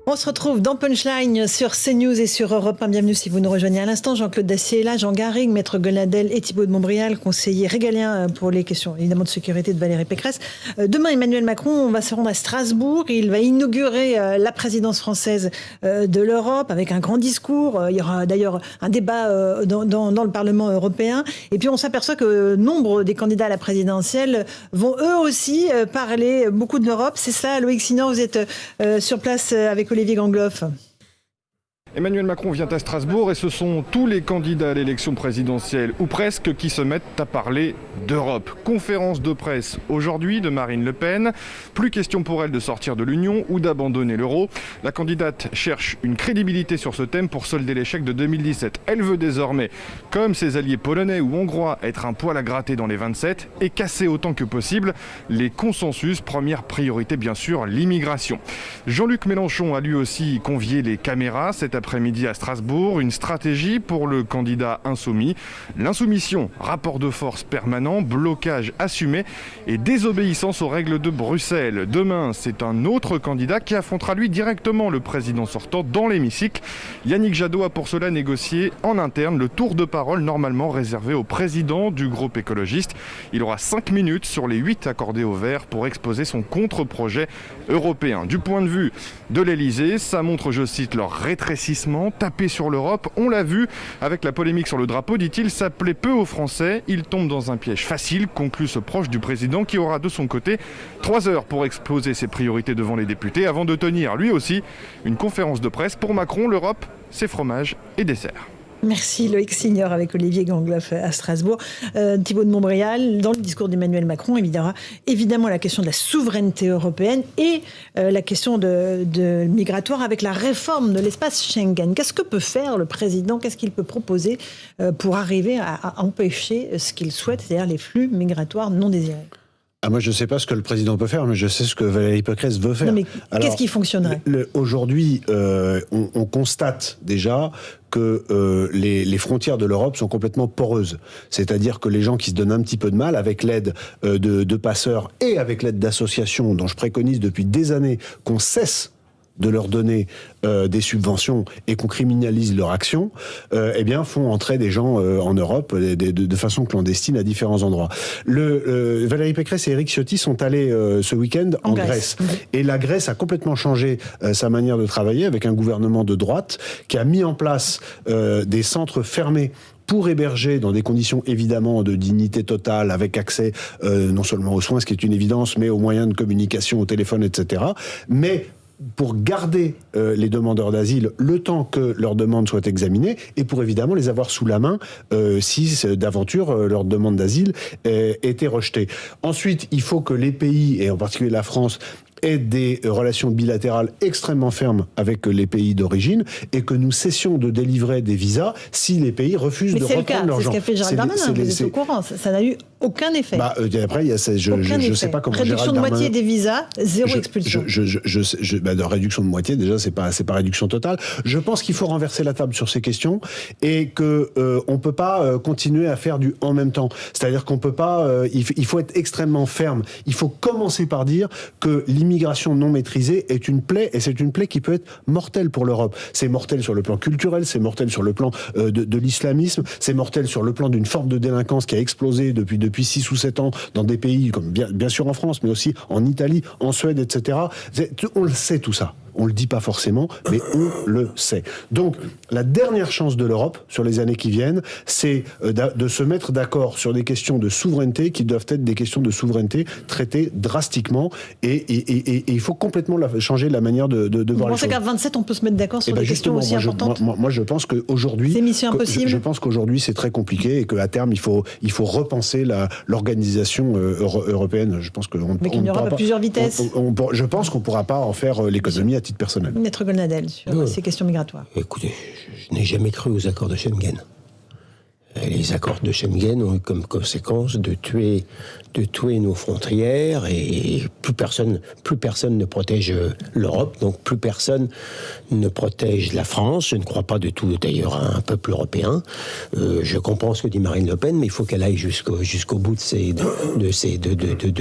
On se retrouve dans Punchline sur CNews et sur Europe 1. Bienvenue si vous nous rejoignez à l'instant. Jean-Claude Dacier est là, Jean Garrigue, Maître Goeldel et Thibault de Montbrial, conseiller régalien pour les questions évidemment de sécurité de Valérie Pécresse. Demain, Emmanuel Macron va se rendre à Strasbourg. Il va inaugurer la présidence française de l'Europe avec un grand discours. Il y aura d'ailleurs un débat dans le Parlement européen. Et puis on s'aperçoit que nombre des candidats à la présidentielle vont eux aussi parler beaucoup de l'Europe. C'est ça, Loïc Signor, vous êtes sur place avec Olivier Gangloff. Emmanuel Macron vient à Strasbourg et ce sont tous les candidats à l'élection présidentielle, ou presque, qui se mettent à parler d'Europe. Conférence de presse aujourd'hui de Marine Le Pen. Plus question pour elle de sortir de l'Union ou d'abandonner l'euro. La candidate cherche une crédibilité sur ce thème pour solder l'échec de 2017. Elle veut désormais, comme ses alliés polonais ou hongrois, être un poil à gratter dans les 27 et casser autant que possible les consensus. Première priorité, bien sûr, l'immigration. Jean-Luc Mélenchon a lui aussi convié les caméras cet après-midi à Strasbourg, une stratégie pour le candidat insoumis. L'insoumission, rapport de force permanent, blocage assumé et désobéissance aux règles de Bruxelles. Demain, c'est un autre candidat qui affrontera lui directement le président sortant dans l'hémicycle. Yannick Jadot a pour cela négocié en interne le tour de parole normalement réservé au président du groupe écologiste. Il aura 5 minutes sur les 8 accordés au Vert pour exposer son contre-projet européen. Du point de vue de l'Elysée, ça montre, je cite, leur rétrécissement, taper sur l'Europe. On l'a vu avec la polémique sur le drapeau, dit-il, ça plaît peu aux Français. Il tombe dans un piège facile, conclut ce proche du président qui aura de son côté 3 heures pour exposer ses priorités devant les députés avant de tenir lui aussi une conférence de presse. Pour Macron, l'Europe, c'est fromage et dessert. Merci Loïc Signor avec Olivier Gangloff à Strasbourg. Thibault de Montbrial, dans le discours d'Emmanuel Macron, évidemment la question de la souveraineté européenne et la question de migratoire avec la réforme de l'espace Schengen. Qu'est-ce que peut faire le président? Qu'est-ce qu'il peut proposer pour arriver à empêcher ce qu'il souhaite, c'est-à-dire les flux migratoires non désirés? Moi, je ne sais pas ce que le président peut faire, mais je sais ce que Valérie Pécresse veut faire. Non, mais qu'est-ce qui fonctionnerait? Aujourd'hui, on constate déjà que les frontières de l'Europe sont complètement poreuses. C'est-à-dire que les gens qui se donnent un petit peu de mal, avec l'aide de passeurs et avec l'aide d'associations dont je préconise depuis des années qu'on cesse de leur donner des subventions et qu'on criminalise leur action, font entrer des gens en Europe de façon clandestine à différents endroits. Valérie Pécresse et Éric Ciotti sont allés ce week-end en Grèce. Et la Grèce a complètement changé sa manière de travailler avec un gouvernement de droite qui a mis en place des centres fermés pour héberger dans des conditions évidemment de dignité totale, avec accès non seulement aux soins, ce qui est une évidence, mais aux moyens de communication, au téléphone, etc. Mais pour garder les demandeurs d'asile le temps que leur demande soit examinée et pour évidemment les avoir sous la main si d'aventure leur demande d'asile était rejetée. Ensuite, il faut que les pays, et en particulier la France, aient des relations bilatérales extrêmement fermes avec les pays d'origine et que nous cessions de délivrer des visas si les pays refusent de reprendre leurs gens. C'est ce qu'a fait Gérald Darmanin, vous êtes au courant, ça n'a eu aucun effet. Après, je sais pas comment réduction Gérald de Darmanin... moitié des visas, zéro expulsion. De réduction de moitié, déjà, c'est pas réduction totale. Je pense qu'il faut renverser la table sur ces questions et que on peut pas continuer à faire du en même temps. C'est-à-dire qu'on peut pas... il faut être extrêmement ferme. Il faut commencer par dire que l'immigration non maîtrisée est une plaie, et c'est une plaie qui peut être mortelle pour l'Europe. C'est mortel sur le plan culturel, c'est mortel sur le plan de l'islamisme, c'est mortel sur le plan d'une forme de délinquance qui a explosé depuis 6 ou 7 ans dans des pays comme bien sûr en France, mais aussi en Italie, en Suède, etc. On le sait tout ça. On le dit pas forcément, mais on le sait. Donc, la dernière chance de l'Europe, sur les années qui viennent, c'est de se mettre d'accord sur des questions de souveraineté qui doivent être des questions de souveraineté traitées drastiquement. Et il faut complètement changer la manière de voir les choses. Vous pensez qu'à 27, on peut se mettre d'accord sur des questions aussi importantes? Moi, je pense qu'aujourd'hui... C'est mission impossible? Je pense qu'aujourd'hui, c'est très compliqué et qu'à terme, il faut repenser l'organisation européenne. Je pense mais qu'il y aura plusieurs vitesses. Je pense qu'on ne pourra pas en faire l'économie à titre personnel. Maître Goeldel, sur ces questions migratoires. Écoutez, je n'ai jamais cru aux accords de Schengen. Les accords de Schengen ont eu comme conséquence de tuer nos frontières et plus personne ne protège l'Europe, donc plus personne ne protège la France. Je ne crois pas du tout d'ailleurs à un peuple européen. Je comprends ce que dit Marine Le Pen, mais il faut qu'elle aille jusqu'au bout de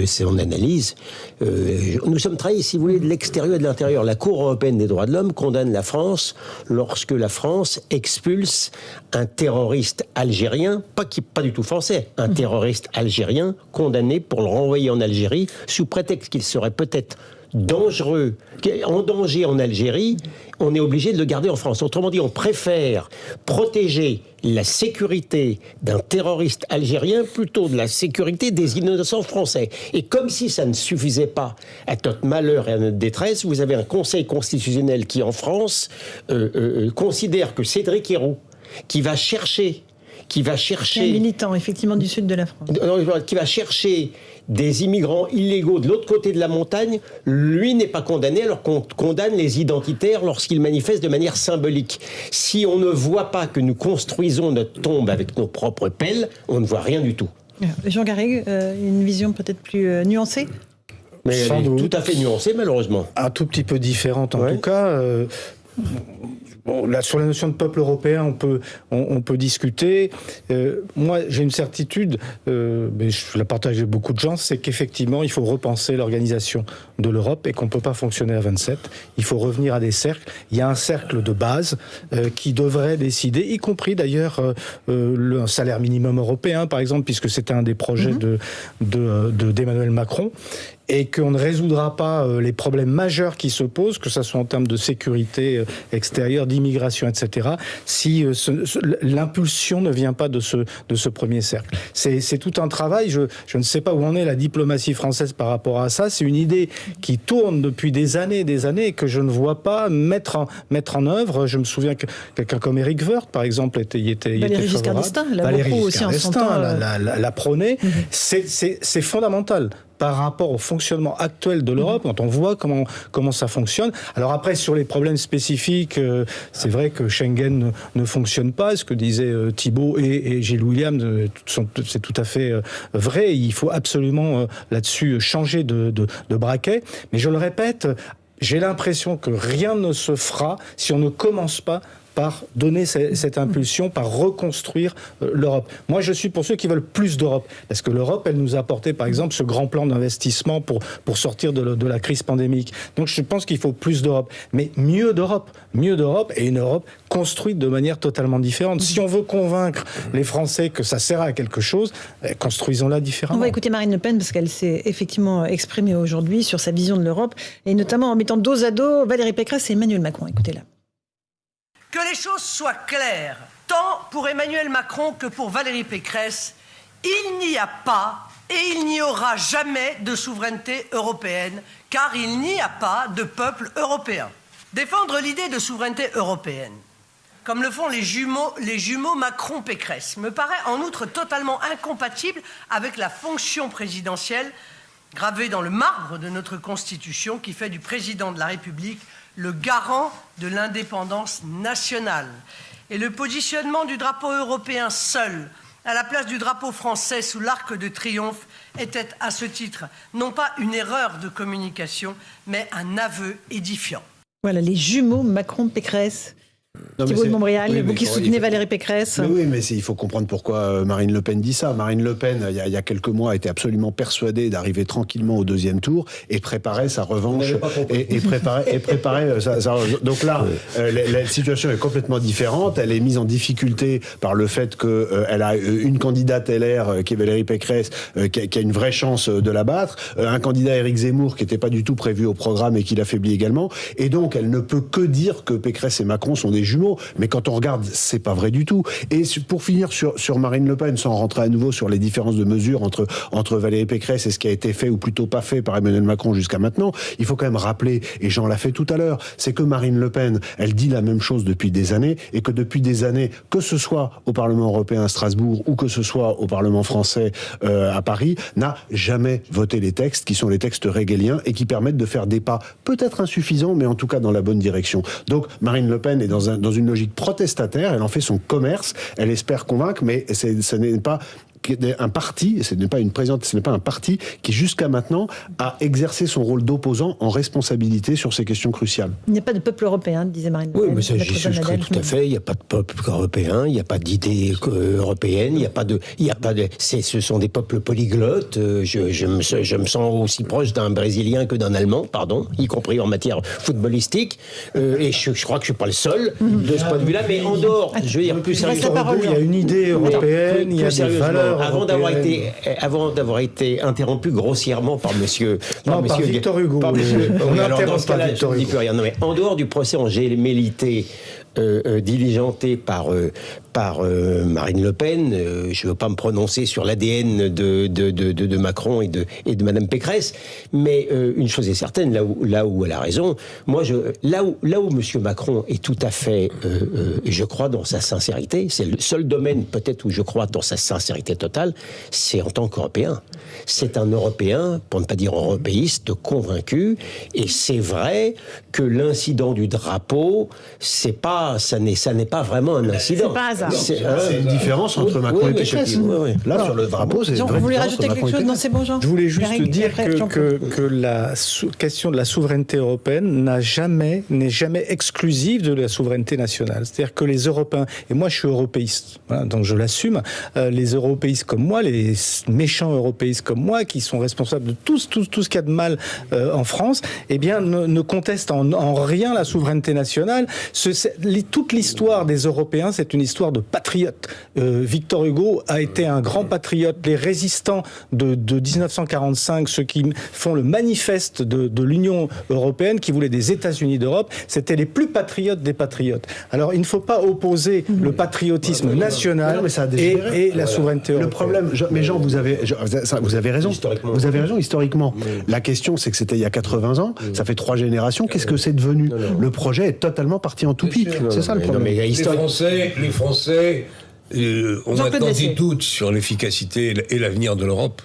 son analyse. Nous sommes trahis, si vous voulez, de l'extérieur et de l'intérieur. La Cour européenne des droits de l'homme condamne la France lorsque la France expulse un terroriste algérien, pas du tout français, un terroriste algérien condamné pour le renvoyer en Algérie sous prétexte qu'il serait peut-être en danger en Algérie, on est obligé de le garder en France. Autrement dit, on préfère protéger la sécurité d'un terroriste algérien plutôt de la sécurité des innocents français. Et comme si ça ne suffisait pas à notre malheur et à notre détresse, vous avez un Conseil constitutionnel qui, en France, considère que Cédric Herrou, qui va chercher... un militant, effectivement, du sud de la France. Qui va chercher des immigrants illégaux de l'autre côté de la montagne, lui n'est pas condamné alors qu'on condamne les identitaires lorsqu'ils manifestent de manière symbolique. Si on ne voit pas que nous construisons notre tombe avec nos propres pelles, on ne voit rien du tout. Jean Garrigue, une vision peut-être plus nuancée ? Mais elle est tout à fait nuancée, malheureusement. Un tout petit peu différente, en tout cas. Bon, là, sur la notion de peuple européen, on peut discuter. Moi, j'ai une certitude, mais je la partage avec beaucoup de gens, c'est qu'effectivement, il faut repenser l'organisation de l'Europe et qu'on ne peut pas fonctionner à 27. Il faut revenir à des cercles. Il y a un cercle de base qui devrait décider, y compris d'ailleurs le salaire minimum européen, par exemple, puisque c'était un des projets d'Emmanuel Macron. Et qu'on ne résoudra pas les problèmes majeurs qui se posent, que ce soit en termes de sécurité extérieure, d'immigration, etc., si l'impulsion ne vient pas de ce premier cercle. C'est tout un travail. Je ne sais pas où en est la diplomatie française par rapport à ça. C'est une idée qui tourne depuis des années et que je ne vois pas mettre en œuvre. Je me souviens que quelqu'un comme Éric Woerth, par exemple, y était Valéry Giscard d'Estaing, la prônait. C'est fondamental par rapport au fonctionnement actuel de l'Europe, quand on voit comment ça fonctionne. Alors après, sur les problèmes spécifiques, c'est vrai que Schengen ne fonctionne pas, ce que disaient Thibault et Gilles William, c'est tout à fait vrai. Il faut absolument là-dessus changer de braquet. Mais je le répète, j'ai l'impression que rien ne se fera si on ne commence pas par donner cette impulsion, par reconstruire l'Europe. Moi, je suis pour ceux qui veulent plus d'Europe. Parce que l'Europe, elle nous a apporté, par exemple, ce grand plan d'investissement pour sortir de la crise pandémique. Donc, je pense qu'il faut plus d'Europe. Mais mieux d'Europe et une Europe construite de manière totalement différente. Si on veut convaincre les Français que ça sert à quelque chose, construisons-la différemment. On va écouter Marine Le Pen parce qu'elle s'est effectivement exprimée aujourd'hui sur sa vision de l'Europe et notamment en mettant dos à dos Valérie Pécresse et Emmanuel Macron. Écoutez-la. Que les choses soient claires, tant pour Emmanuel Macron que pour Valérie Pécresse, il n'y a pas et il n'y aura jamais de souveraineté européenne, car il n'y a pas de peuple européen. Défendre l'idée de souveraineté européenne, comme le font les jumeaux Macron-Pécresse, me paraît en outre totalement incompatible avec la fonction présidentielle gravée dans le marbre de notre Constitution qui fait du président de la République le garant de l'indépendance nationale. Et le positionnement du drapeau européen seul, à la place du drapeau français sous l'arc de triomphe, était à ce titre non pas une erreur de communication, mais un aveu édifiant. Voilà, les jumeaux Macron-Pécresse. Thibault de Montbrial, vous qui soutenez Valérie Pécresse. Mais oui, mais il faut comprendre pourquoi Marine Le Pen dit ça. Marine Le Pen, il y a quelques mois, était absolument persuadée d'arriver tranquillement au deuxième tour et préparait sa revanche. Et préparait sa revanche. Donc là, la situation est complètement différente. Elle est mise en difficulté par le fait qu'elle a une candidate LR, qui est Valérie Pécresse, qui a une vraie chance de la battre. Un candidat Éric Zemmour, qui n'était pas du tout prévu au programme et qui l'affaiblit également. Et donc, elle ne peut que dire que Pécresse et Macron sont des jumeaux, mais quand on regarde, c'est pas vrai du tout. Et pour finir sur Marine Le Pen, sans rentrer à nouveau sur les différences de mesures entre Valérie Pécresse et ce qui a été fait ou plutôt pas fait par Emmanuel Macron jusqu'à maintenant, il faut quand même rappeler, et Jean l'a fait tout à l'heure, c'est que Marine Le Pen, elle dit la même chose depuis des années, et que depuis des années, que ce soit au Parlement européen à Strasbourg ou que ce soit au Parlement français à Paris, n'a jamais voté les textes qui sont les textes régaliens et qui permettent de faire des pas peut-être insuffisants, mais en tout cas dans la bonne direction. Donc Marine Le Pen est dans dans une logique protestataire, elle en fait son commerce, elle espère convaincre, mais ce n'est pas un parti, ce n'est pas une présidente, ce n'est pas un parti qui jusqu'à maintenant a exercé son rôle d'opposant en responsabilité sur ces questions cruciales. Il n'y a pas de peuple européen, disait Marine Le Pen. Oui, mais ça, j'y souscris tout à fait. Il n'y a pas de peuple européen, il n'y a pas d'idée européenne, il n'y a pas de, ce sont des peuples polyglottes. Je me sens aussi proche d'un Brésilien que d'un Allemand, pardon, y compris en matière footballistique. Et je crois que je suis pas le seul de ce point de vue-là. Mais en dehors, je veux dire plus sérieusement, il y a une idée européenne, il y a des valeurs. Avant d'avoir été interrompu grossièrement par monsieur... par Victor Hugo. Dans ce cas-là, je ne dis plus rien. Non, mais en dehors du procès en gémellité diligenté par Marine Le Pen, je ne veux pas me prononcer sur l'ADN de Macron et de Madame Pécresse, mais une chose est certaine, là où elle a raison, moi, là où Monsieur Macron est tout à fait, je crois, dans sa sincérité, c'est le seul domaine peut-être où je crois dans sa sincérité totale, c'est en tant qu'Européen. C'est un Européen, pour ne pas dire européiste, convaincu, et c'est vrai que l'incident du drapeau, ça n'est pas vraiment un incident. C'est pas hasard. C'est une différence entre Macron et Pécresse. Là, sur le drapeau, c'est une vraie Vous voulez différence rajouter entre quelque Macron et chose dans Pécresse. ces bons gens? Je voulais juste dire que la question de la souveraineté européenne n'est jamais exclusive de la souveraineté nationale. C'est-à-dire que les Européens, et moi je suis européiste, voilà, donc je l'assume, les européistes comme moi, les méchants européistes comme moi, qui sont responsables de tout ce qu'il y a de mal en France, eh bien ne contestent en rien la souveraineté nationale. Toute l'histoire des Européens, c'est une histoire de patriotes. Victor Hugo a été un grand patriote. Les résistants de 1945, ceux qui font le manifeste de l'Union européenne, qui voulaient des États-Unis d'Europe, c'était les plus patriotes des patriotes. Alors, il ne faut pas opposer le patriotisme national et la souveraineté européenne. Le problème, mais Jean, vous avez raison. Vous avez raison historiquement. La question, c'est que c'était il y a 80 ans. Ça fait 3 générations. Qu'est-ce que c'est devenu? Le projet est totalement parti en toupie. C'est ça le problème. Les Français ont maintenant des doutes sur l'efficacité et l'avenir de l'Europe.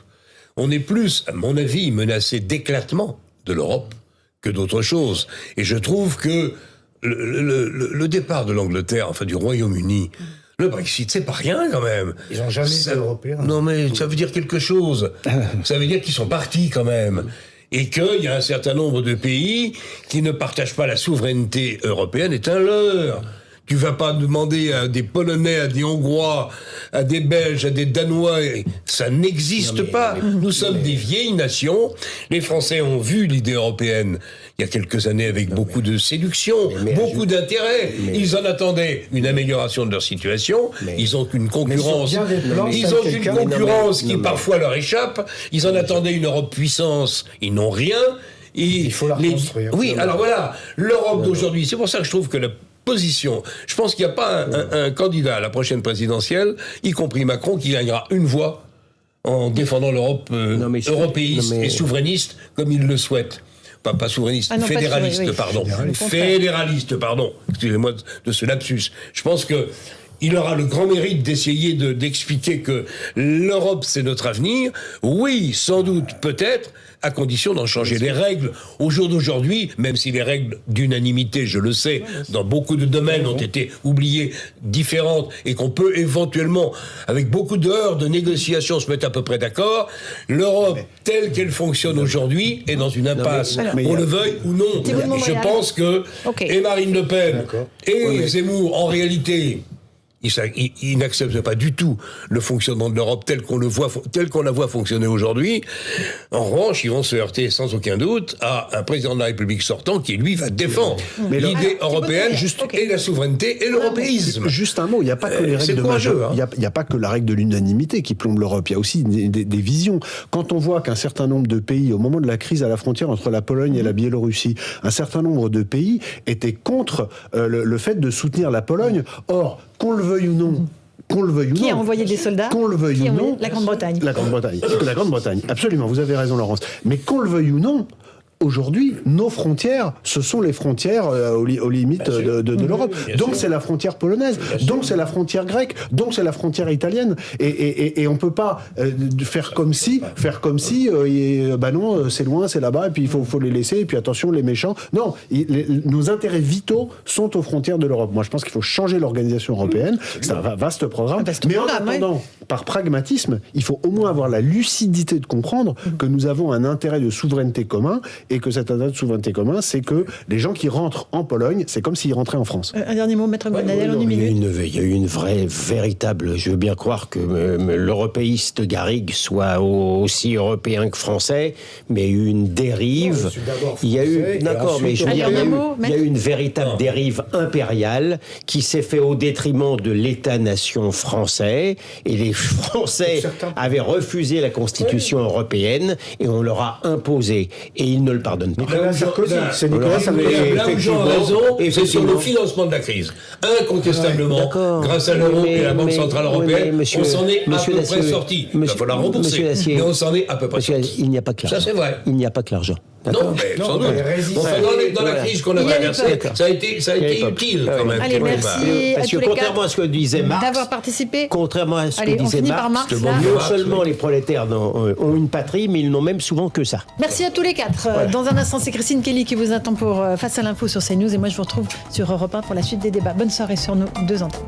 On est plus, à mon avis, menacé d'éclatement de l'Europe que d'autre chose. Et je trouve que le départ de l'Angleterre, enfin du Royaume-Uni, le Brexit, c'est pas rien quand même. Ils n'ont jamais été européens. Non mais ça veut dire quelque chose. Ça veut dire qu'ils sont partis quand même. Et qu'il y a un certain nombre de pays qui ne partagent pas la souveraineté européenne est un leurre. Tu vas pas demander à des Polonais, à des Hongrois, à des Belges, à des Danois, ça n'existe pas. Nous sommes des vieilles nations. Les Français ont vu l'idée européenne il y a quelques années avec beaucoup de séduction, beaucoup d'intérêt. Ils en attendaient une amélioration de leur situation. Ils ont une concurrence. Qui parfois leur échappe. Ils en attendaient une Europe puissance. Ils n'ont rien. Il faut la reconstruire. Oui, alors voilà, l'Europe d'aujourd'hui. C'est pour ça que je trouve que la position. Je pense qu'il n'y a pas un candidat à la prochaine présidentielle, y compris Macron, qui gagnera une voix en défendant l'Europe européiste et souverainiste comme il le souhaite. Pas souverainiste, fédéraliste, pardon. Fédéraliste, pardon. Excusez-moi de ce lapsus. Je pense que il aura le grand mérite d'essayer d'expliquer que l'Europe, c'est notre avenir. Oui, sans doute, peut-être, à condition d'en changer les règles. Au jour d'aujourd'hui, même si les règles d'unanimité, je le sais, dans beaucoup de domaines ont été oubliées, différentes, et qu'on peut éventuellement, avec beaucoup d'heures de négociations, se mettre à peu près d'accord, l'Europe, telle qu'elle fonctionne aujourd'hui, est dans une impasse. On le veuille ou non. Je pense que, et Marine Le Pen, et Zemmour, en réalité, ils n'acceptent pas du tout le fonctionnement de l'Europe tel qu'on la voit fonctionner aujourd'hui. En revanche, ils vont se heurter sans aucun doute à un président de la République sortant qui, lui, va défendre l'idée européenne et la souveraineté et l'européisme. Juste un mot, il n'y a pas que les règles il n'y a pas que la règle de l'unanimité qui plombe l'Europe. Il y a aussi des visions. Quand on voit qu'un certain nombre de pays, au moment de la crise à la frontière entre la Pologne et la Biélorussie, un certain nombre de pays étaient contre le fait de soutenir la Pologne. Or, qu'on le veuille ou non, Qui a envoyé des soldats? Qu'on le veuille ou non. La Grande-Bretagne. La Grande-Bretagne, absolument, vous avez raison Laurence. Mais qu'on le veuille ou non, aujourd'hui, nos frontières, ce sont les frontières aux limites de l'Europe. Donc c'est la frontière polonaise, donc c'est la frontière grecque, donc c'est la frontière italienne. Et on peut pas faire comme si, non, c'est loin, c'est là-bas, et puis il faut les laisser, et puis attention, les méchants. Non, nos intérêts vitaux sont aux frontières de l'Europe. Moi, je pense qu'il faut changer l'organisation européenne. C'est un vaste programme. Mais en attendant, par pragmatisme, il faut au moins avoir la lucidité de comprendre que nous avons un intérêt de souveraineté commun, et que cet intérêt de souveraineté commun, c'est que les gens qui rentrent en Pologne, c'est comme s'ils rentraient en France. Un dernier mot, Maître Grenadel, en une minute. Il y a eu une véritable... Je veux bien croire que l'européiste Garrigue soit aussi européen que français, mais il y a eu une dérive. Il y a eu... D'accord, mais je veux dire, il y a eu une véritable dérive impériale qui s'est fait au détriment de l'État-nation français, et les Français avaient refusé la Constitution européenne, et on leur a imposé. Et ils ne le pardonnent pas. C'est Nicolas Sarkozy. Là où Jean a raison, c'est sur le financement de la crise. Incontestablement, grâce à l'euro et à la Banque Centrale Européenne, on s'en est à peu près sorti. Il va falloir rembourser, mais on s'en est à peu près sorti. Il n'y a pas que l'argent. Ça, c'est vrai. Il n'y a pas que l'argent. Non, mais sans doute. Dans la crise qu'on a traversée, ça a été utile quand même. Allez, merci parce à que tous les contrairement à ce que disait Marx, d'avoir participé. Contrairement à ce que disait Marx, non seulement les prolétaires ont une patrie, mais ils n'ont même souvent que ça. Merci à tous les quatre. Dans un instant, c'est Christine Kelly qui vous attend pour Face à l'info sur CNews, et moi je vous retrouve sur Europe 1 pour la suite des débats. Bonne soirée sur nos deux antennes.